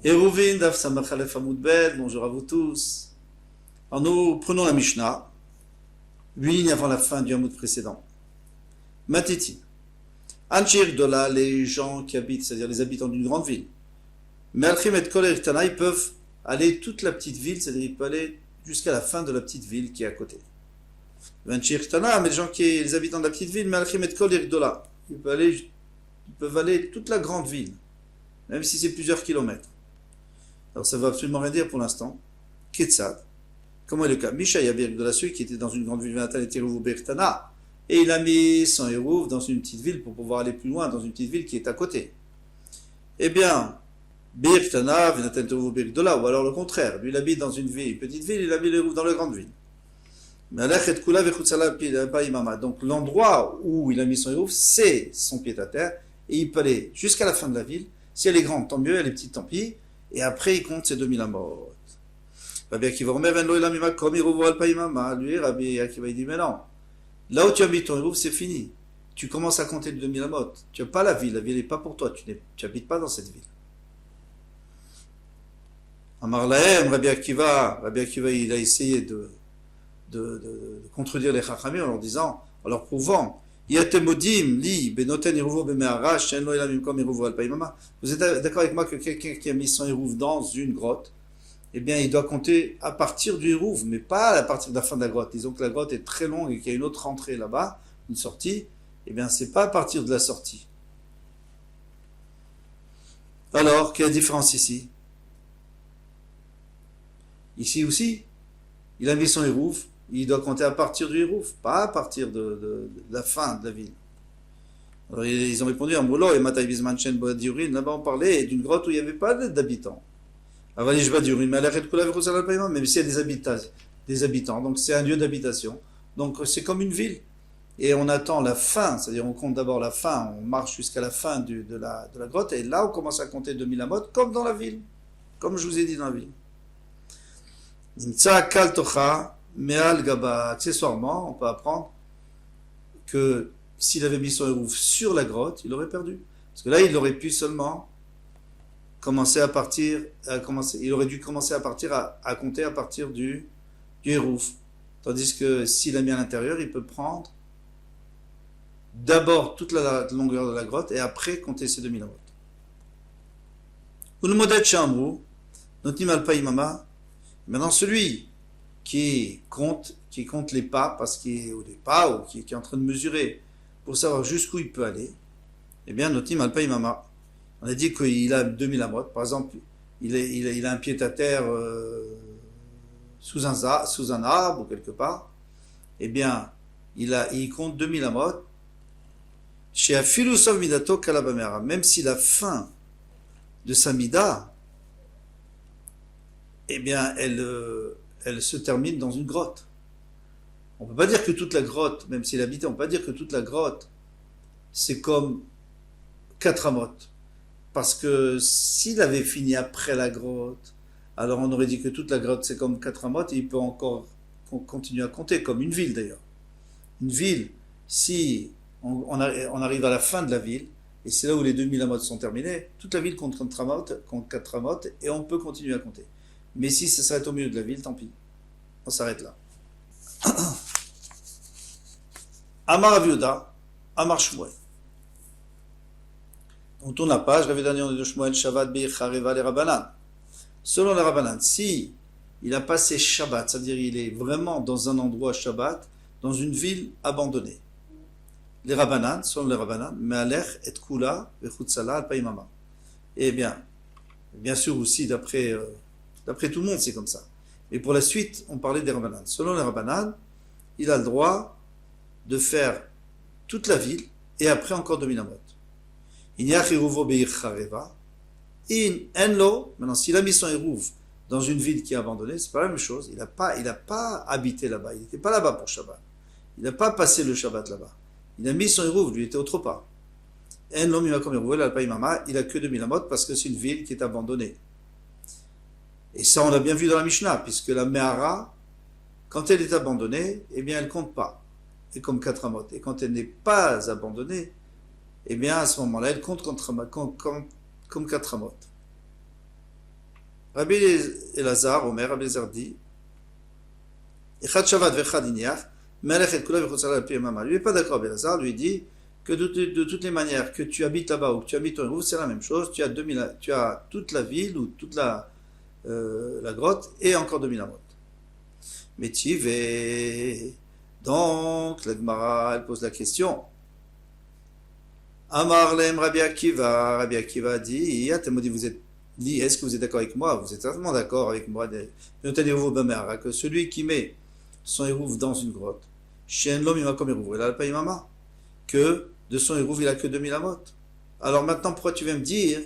Eruvin, Daf Samachalef Amoudbel, bonjour à vous tous. Alors nous prenons la Mishnah, 8 lignes avant la fin du Hamoud précédent. Matiti. Anchir Dola, les gens qui habitent, c'est-à-dire les habitants d'une grande ville. Melchim et Kol Eritana, ils peuvent aller toute la petite ville, c'est-à-dire ils peuvent aller jusqu'à la fin de la petite ville qui est à côté. Anchir Tana, mais les habitants de la petite ville, Melchim et Kol Eritana, ils peuvent aller toute la grande ville, même si c'est plusieurs kilomètres. Alors ça ne veut absolument rien dire pour l'instant. Ketsad. Comment est le cas? Misha Yabir de la celui qui était dans une grande ville, et il a mis son hérouv dans une petite ville pour pouvoir aller plus loin dans une petite ville qui est à côté. Eh bien, Birtana, ou alors le contraire. Lui, il habite dans une petite ville, il a mis l'hérouv dans la grande ville. Donc l'endroit où il a mis son hérouv, c'est son pied à terre, et il peut aller jusqu'à la fin de la ville. Si elle est grande, tant mieux, elle est petite, tant pis. Et après, il compte ses 2000 amot. Rabbi Akiva Omer, lui, Rabbi Akiva, il dit, mais non. Là où tu habites ton hérouv, c'est fini. Tu commences à compter de 2000 amot. Tu n'as pas la ville n'est pas pour toi. Tu n'habites pas dans cette ville. Amar Lahem, Rabbi Akiva, il a essayé de contredire les Chachamim en leur disant, en leur prouvant, vous êtes d'accord avec moi que quelqu'un qui a mis son hérouv dans une grotte, eh bien, il doit compter à partir du hérouv, mais pas à partir de la fin de la grotte. Disons que la grotte est très longue et qu'il y a une autre entrée là-bas, une sortie, eh bien, c'est pas à partir de la sortie. Alors, quelle est la différence ici? Ici aussi, il a mis son hérouv, il doit compter à partir du hérouv, pas à partir de la fin de la ville. Alors, ils ont répondu, là-bas on parlait d'une grotte où il n'y avait pas d'habitants. Même s'il y a des habitants, donc c'est un lieu d'habitation. Donc c'est comme une ville. Et on attend la fin, c'est-à-dire on compte d'abord la fin, on marche jusqu'à la fin de la grotte, et là on commence à compter 2000 amot, comme dans la ville, comme je vous ai dit dans la ville. Accessoirement, on peut apprendre que s'il avait mis son hérouv sur la grotte, il aurait perdu. Parce que là, il aurait pu seulement il aurait dû commencer à compter à partir du hérouv. Tandis que s'il a mis à l'intérieur, il peut prendre d'abord toute la longueur de la grotte et après compter ses 2000 amot. Ou le modèle chambrou, notim alpaïmama. Maintenant, celui qui compte les pas, parce qu'il est au départ, ou qui est en train de mesurer, pour savoir jusqu'où il peut aller, eh bien, notim alpaïmama. On a dit qu'il a 2000 amot. Par exemple, il a un pied à terre sous un arbre ou quelque part. Eh bien, il compte 2000 amot. Chez Afilusov Midato Kalabamera. Même si la fin de sa mida, eh bien, elle se termine dans une grotte. On ne peut pas dire que toute la grotte, même s'il habitait, on ne peut pas dire que toute la grotte, c'est comme 4 amot. Parce que s'il avait fini après la grotte, alors on aurait dit que toute la grotte c'est comme 4 amot et il peut encore continuer à compter, comme une ville d'ailleurs. Une ville, si on arrive à la fin de la ville, et c'est là où les 2000 amot sont terminés, toute la ville compte 4 amot et on peut continuer à compter. Mais si ça s'arrête au milieu de la ville, tant pis. On s'arrête là. Amar Aviuda, Amar Shmuel. On tourne la page, Rav Daniel de Shmuel, Shabbat, Be'ir, Hareva, les Rabbanan. Selon les Rabbanan, si il a passé Shabbat, c'est-à-dire il est vraiment dans un endroit Shabbat, dans une ville abandonnée. Les Rabbanan, selon les Rabbanan, Me'alech et Kula, Vechutzala, Al-Paimama. Eh bien sûr aussi, d'après tout le monde, c'est comme ça. Mais pour la suite, on parlait des Rabbanan. Selon les Rabbanan, il a le droit de faire toute la ville et après encore 2000 amot. Maintenant, s'il a mis son hérouv dans une ville qui est abandonnée, c'est pas la même chose. Il n'a pas habité là-bas. Il n'était pas là-bas pour Shabbat. Il n'a pas passé le Shabbat là-bas. Il a mis son hérouv, lui était autre part. Il a que 2000 amot parce que c'est une ville qui est abandonnée. Et ça, on l'a bien vu dans la Mishnah, puisque la Mehara, quand elle est abandonnée, eh bien, elle compte pas. Et comme 4 amot. Et quand elle n'est pas abandonnée, eh bien, à ce moment-là, elle compte comme 4 amot. Rabbi Elazar, Omer, Rabbi Elazar dit, Echad Shabbat vechad Inyach, Melech et Kula vechot Salah al-Pi Mama. Lui n'est pas d'accord, Rabbi Elazar, lui dit que de toutes les manières, que tu habites là-bas ou que tu habites au Hérouf, c'est la même chose, tu as toute la ville ou toute la grotte et encore 2000 amot. Mais Tivé, donc la Gemara, elle pose la question. Amar lem Rabbi Akiva dit, est-ce que vous êtes d'accord avec moi? Vous êtes certainement d'accord avec moi, que celui qui met son hérouf dans une grotte, que de son hérouf il a que 2000 amot. Alors maintenant, pourquoi tu viens me dire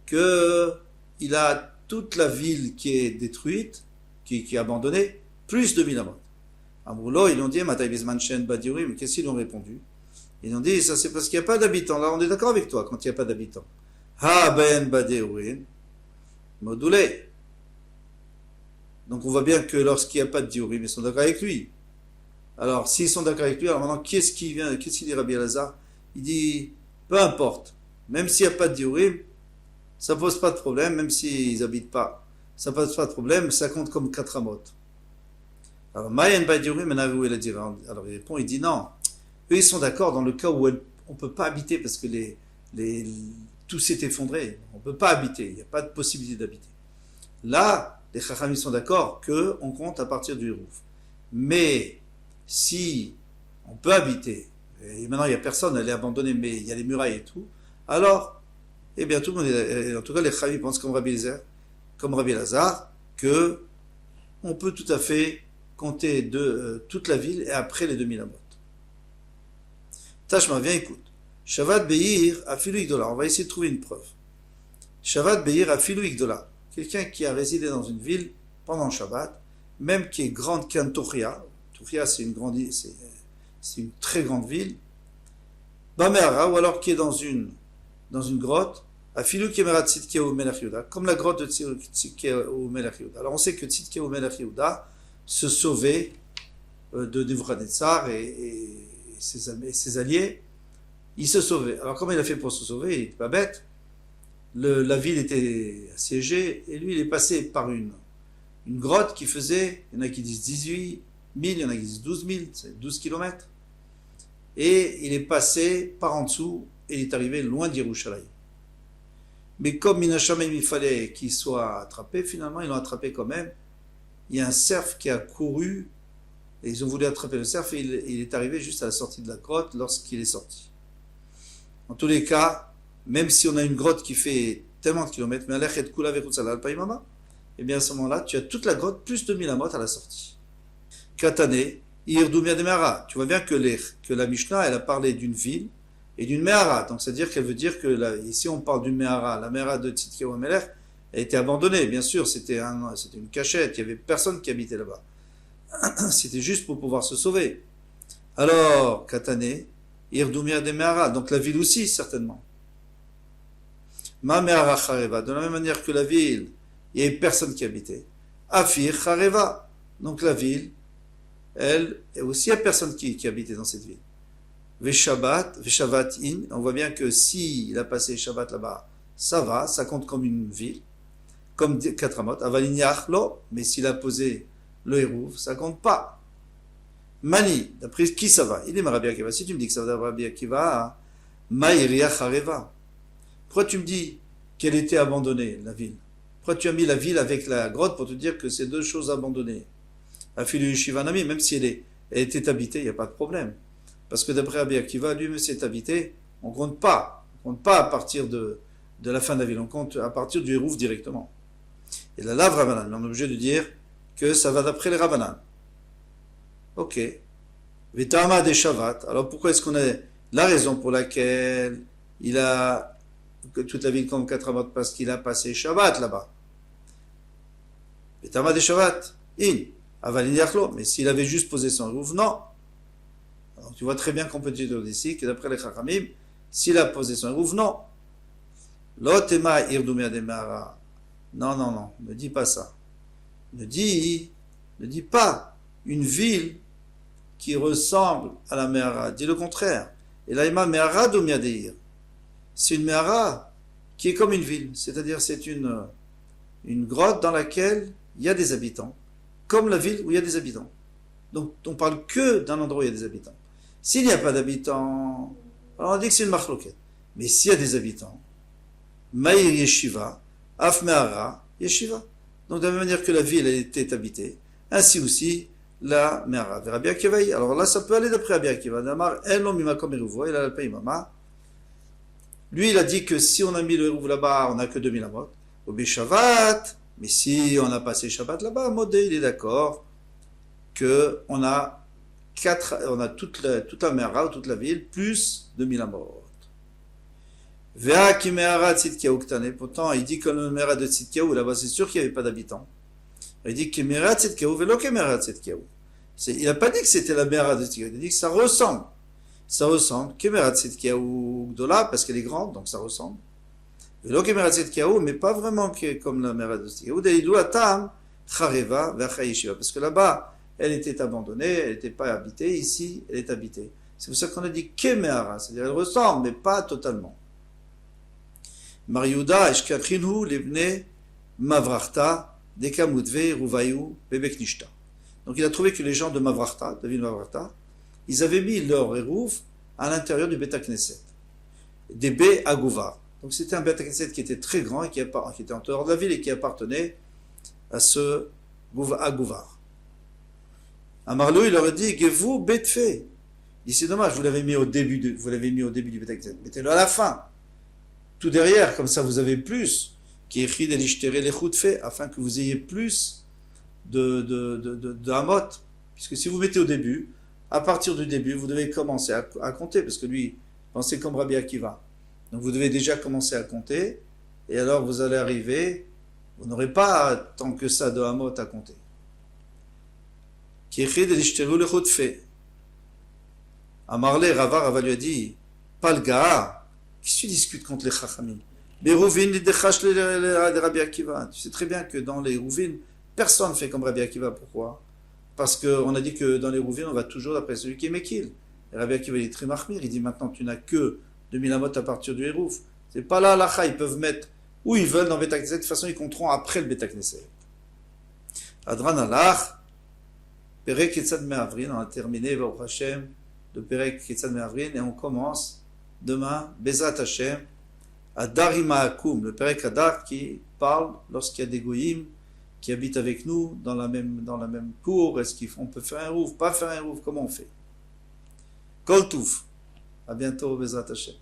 que il a toute la ville qui est détruite, qui est abandonnée, plus 2000 amot? Amroulo, ils ont dit, qu'est-ce qu'ils ont répondu? Ils ont dit, ça c'est parce qu'il n'y a pas d'habitants. Là, on est d'accord avec toi quand il n'y a pas d'habitants. Ha ben badeurin, modulé. Donc on voit bien que lorsqu'il n'y a pas de diourim, ils sont d'accord avec lui. Alors, s'ils sont d'accord avec lui, alors maintenant, qu'est-ce qu'il dit Rabbi Elazar? Il dit, peu importe, même s'il n'y a pas de diourim, ça ne pose pas de problème, même s'ils n'habitent pas. Ça ne pose pas de problème, ça compte comme 4 amot. Alors, Mayen badeurim, alors il répond, il dit non. Eux, ils sont d'accord dans le cas où on ne peut pas habiter parce que tout s'est effondré. On ne peut pas habiter. Il n'y a pas de possibilité d'habiter. Là, les Chachamim sont d'accord qu'on compte à partir du Hérouf. Mais si on peut habiter, et maintenant il n'y a personne, elle est abandonnée, mais il y a les murailles et tout, alors, eh bien, tout le monde, en tout cas, les Chachamim pensent comme Rabbi Elazar, que on peut tout à fait compter de toute la ville et après les 2000 amot. Tashma, viens, écoute. Shavat Beir Afilu Igdola. On va essayer de trouver une preuve. Shavat Beir Afilu Igdola. Quelqu'un qui a résidé dans une ville pendant Shabbat, même qui est grande qu'un Touria. Touria, c'est une très grande ville. Bamera, ou alors qui est dans une grotte. Afilu Kemerat Tzidkeu Melech Yehuda. Comme la grotte de Tzidkeu Melech Yehuda. Alors on sait que Tzidkeu Melech Yehuda se sauvait de Nebuchadnezzar et ses alliés, il se sauvait. Alors comment il a fait pour se sauver? Il n'était pas bête. La ville était assiégée et lui il est passé par une grotte qui faisait, il y en a qui disent 18 000, il y en a qui disent 12 000, c'est 12 kilomètres. Et il est passé par en dessous et il est arrivé loin d'Yerushalayim. Mais comme Minashamim il fallait qu'il soit attrapé, finalement ils l'ont attrapé quand même. Il y a un cerf qui a couru et ils ont voulu attraper le cerf et il est arrivé juste à la sortie de la grotte lorsqu'il est sorti. En tous les cas, même si on a une grotte qui fait tellement de kilomètres, mais et bien à ce moment-là, tu as toute la grotte plus 2000 amot à la sortie. Katane, Irdoumia de Mehara. Tu vois bien que la Mishnah, elle a parlé d'une ville et d'une Mehara. Donc c'est-à-dire qu'elle veut dire que ici on parle d'une Mehara. La Mehara de Tzidkeu Melech a été abandonnée. Bien sûr, c'était une cachette. Il n'y avait personne qui habitait là-bas. C'était juste pour pouvoir se sauver. Alors, Katane, Irdoumia de Mehara, donc la ville aussi, certainement. Ma Mehara Chareva, de la même manière que la ville, il n'y avait personne qui habitait. Afir Chareva, donc la ville, elle, aussi, il n'y a personne qui habitait dans cette ville. Veshavat in, on voit bien que s'il a passé Shabbat là-bas, ça va, ça compte comme une ville, comme 4 amot. Avalinyach lo, mais s'il a posé le hérouf, ça compte pas. Mani, d'après qui ça va? Il est Rabbi Akiva. Si tu me dis que ça va d'après Rabbi Akiva, Maïria Chareva. Pourquoi tu me dis qu'elle était abandonnée, la ville? Pourquoi tu as mis la ville avec la grotte pour te dire que c'est deux choses abandonnées? Afilu Shivanami, même si elle était habitée, il n'y a pas de problème. Parce que d'après Rabbi Akiva, lui-même c'est habité, on compte pas. On compte pas à partir de la fin de la ville, on compte à partir du hérouf directement. Et là, Ravanan, on est obligé de dire que ça va d'après les Ravanan. Ok. Vitama des Shavat. Alors pourquoi est-ce qu'on a la raison pour laquelle il a toute la ville comme 4 amot? Parce qu'il a passé Shabbat là-bas. Vitama des Shavat. Mais s'il avait juste posé son hérouf, non. Alors tu vois très bien qu'on peut dire d'ici que d'après les Chachamim, s'il a posé son hérouf, non. L'otema irdoumia de Mehara. Non, ne dis pas ça. Ne dis pas une ville qui ressemble à la Mehara. Dis le contraire. Et là, Mehara doumia deir. C'est une Mehara qui est comme une ville. C'est-à-dire, c'est une une grotte dans laquelle il y a des habitants, comme la ville où il y a des habitants. Donc on parle que d'un endroit où il y a des habitants. S'il n'y a pas d'habitants, alors on dit que c'est une marloquette. Mais s'il y a des habitants, Maïr Yeshiva, Afmeara Yeshiva. Donc de la même manière que la ville elle était habitée, ainsi aussi la Meara. Rabbi Akiva, alors là ça peut aller d'après Rabbi Akiva. Damar Elom Mimakom Eruvo, il a le pays Mama. Lui il a dit que si on a mis le Eruv là-bas, on n'a que 2000 amot. Au Beshavat, mais si on a passé Shabbat là-bas, Modé il est d'accord que on a toute la Meara ou toute la ville plus 2000 amot. Vea ki Meara Tzidkiaou Ktane. Pourtant, il dit que le Meara de Tzidkiaou, là-bas, c'est sûr qu'il n'y avait pas d'habitants. Il dit que Meara Tzidkiaou, Velo ke Meara Tzidkiaou. Il n'a pas dit que c'était la Meara de Tzidkiaou. Il a dit que ça ressemble. Ça ressemble. Que Meara Tzidkiaou Gdola, parce qu'elle est grande, donc ça ressemble. Velo ke Meara Tzidkiaou, mais pas vraiment comme la Meara de Tzidkiaou. Deilou Atam, Chareva, Vecha Yeshiva. Parce que là-bas, elle était abandonnée, elle n'était pas habitée. Ici, elle est habitée. C'est pour ça qu'on a dit que Meara. C'est-à-dire, elle ressemble, mais pas totalement. Mariuda, Eshkachinhu, Lebne, Mavrachta, Dekamutve, Ruvayu, Bebeknishta. Donc il a trouvé que les gens de Mavrachta, de ville Mavrachta, ils avaient mis leur Eruv à l'intérieur du Beta Knesset, des Bé Agouvar. Donc c'était un Beta Knesset qui était très grand et qui était en dehors de la ville et qui appartenait à ce Agouvar. Amarlou, il leur a dit, Gevu Betfe. Il dit, c'est dommage, vous l'avez mis au début du Beta Knesset, mettez-le à la fin. Tout derrière, comme ça vous avez plus, qui écrit des lichteré les fait, afin que vous ayez plus de hamot. Puisque si vous mettez au début, à partir du début, vous devez commencer à compter, parce que lui, pensez comme Rabbi Akiva. Donc vous devez déjà commencer à compter, et alors vous allez arriver, vous n'aurez pas tant que ça de hamot à compter. Qui écrit des lichteré les fait. Amarle, Rava lui a dit, Palga. Qu'est-ce que tu discutes contre les Chachamim? Les Rouvin, les Dechash, les Rabbi Akiva. Tu sais très bien que dans les Rouvin, personne ne fait comme Rabbi Akiva. Pourquoi? Parce qu'on a dit que dans les Rouvin, on va toujours d'après celui qui est Mekil. Et Rabbi Akiva, il est très marmir. Il dit maintenant, tu n'as que 2000 amot à partir du Hérouf. C'est pas là, l'Acha. Ils peuvent mettre où ils veulent dans Beta Knesset. De toute façon, ils compteront après le Beta Knesset. Adran Alach, Perek Ketzad Me'avrin. On a terminé, Baruch Hashem, de Perek Ketzad Me'avrin. Et on commence demain, Bezat Hashem, Adar Imaakum, le Perek Adar qui parle lorsqu'il y a des goyim qui habitent avec nous dans la même cour. Est-ce qu'on peut faire un rouf, pas faire un rouf, comment on fait? Kol Touf. À bientôt, Bezat Hashem.